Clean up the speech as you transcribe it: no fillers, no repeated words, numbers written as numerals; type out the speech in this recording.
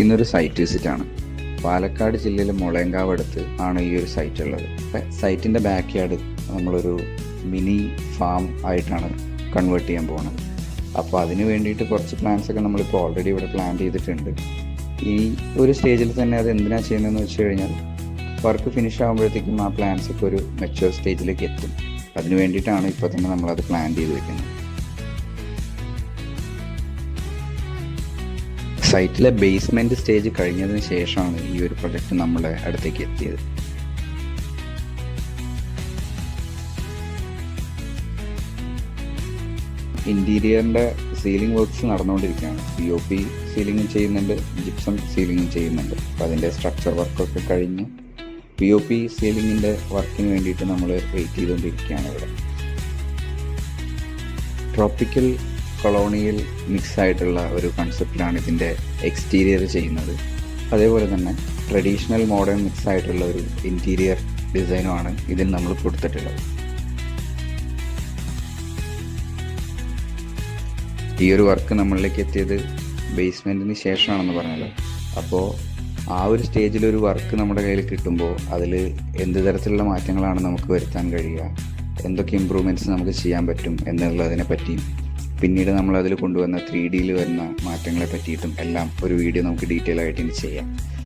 ഇന്നൊരു site visit ആണ്. പാലക്കാട് ജില്ലയിലെ മുളയങ്കാവ് അടുത്ത് ആണ് ഈ ഒരു സൈറ്റ് ഉള്ളത്. സൈറ്റിൻ്റെ ബാക്ക് യാർഡ് നമ്മളൊരു മിനി ഫാം ആയിട്ടാണ് കൺവേർട്ട് ചെയ്യാൻ പോകുന്നത്. അപ്പോൾ അതിന് വേണ്ടിയിട്ട് കുറച്ച് പ്ലാൻസൊക്കെ നമ്മളിപ്പോൾ ഓൾറെഡി ഇവിടെ പ്ലാൻ ചെയ്തിട്ടുണ്ട്. ഈ ഒരു സ്റ്റേജിൽ തന്നെ അത് എന്തിനാണ് ചെയ്യുന്നതെന്ന് വെച്ച് കഴിഞ്ഞാൽ വർക്ക് ഫിനിഷ് ആകുമ്പോഴത്തേക്കും ആ പ്ലാൻസൊക്കെ ഒരു മെച്യൂർ സ്റ്റേജിലേക്ക് എത്തും. അതിന് വേണ്ടിയിട്ടാണ് ഇപ്പോൾ തന്നെ നമ്മളത് പ്ലാൻ ചെയ്ത് വെക്കുന്നത്. സൈറ്റിലെ ബേസ്മെൻറ്റ് സ്റ്റേജ് കഴിഞ്ഞതിന് ശേഷമാണ് ഈ ഒരു പ്രൊജക്റ്റ് നമ്മുടെ അടുത്തേക്ക് എത്തിയത്. ഇൻറ്റീരിയറിൻ്റെ സീലിംഗ് വർക്ക്സ് നടന്നുകൊണ്ടിരിക്കുകയാണ്. POP സീലിംഗും ചെയ്യുന്നുണ്ട്, ജിപ്സം സീലിംഗും ചെയ്യുന്നുണ്ട്. അപ്പോൾ അതിൻ്റെ സ്ട്രക്ചർ വർക്കൊക്കെ കഴിഞ്ഞ് POP സീലിങ്ങിൻ്റെ വർക്കിന് വേണ്ടിയിട്ട് നമ്മൾ വെയിറ്റ് ചെയ്തുകൊണ്ടിരിക്കുകയാണ് ഇവിടെ. ട്രോപ്പിക്കൽ കൊളോണിയൽ മിക്സ് ആയിട്ടുള്ള ഒരു കൺസെപ്റ്റിലാണ് ഇതിൻ്റെ എക്സ്റ്റീരിയർ ചെയ്യുന്നത്. അതേപോലെ തന്നെ ട്രഡീഷണൽ മോഡേൺ മിക്സ് ആയിട്ടുള്ള ഒരു ഇൻറ്റീരിയർ ഡിസൈനുമാണ് ഇതിന് നമ്മൾ കൊടുത്തിട്ടുള്ളത്. ഈ ഒരു വർക്ക് നമ്മളിലേക്ക് എത്തിയത് ബേസ്മെൻറ്റിന് ശേഷമാണെന്ന് പറഞ്ഞല്ലോ. അപ്പോൾ ആ ഒരു സ്റ്റേജിലൊരു വർക്ക് നമ്മുടെ കയ്യിൽ കിട്ടുമ്പോൾ അതിൽ എന്ത് തരത്തിലുള്ള മാറ്റങ്ങളാണ് നമുക്ക് വരുത്താൻ കഴിയുക, എന്തൊക്കെ ഇമ്പ്രൂവ്മെൻറ്റ്സ് നമുക്ക് ചെയ്യാൻ പറ്റും എന്നുള്ളതിനെ പറ്റിയും പിന്നീട് നമ്മളതിൽ കൊണ്ടുവന്ന 3Dയിൽ വരുന്ന മാറ്റങ്ങളെ പറ്റിയിട്ടും എല്ലാം ഒരു വീഡിയോ നമുക്ക് ഡീറ്റെയിൽ ആയിട്ട് ഇനി ചെയ്യാം.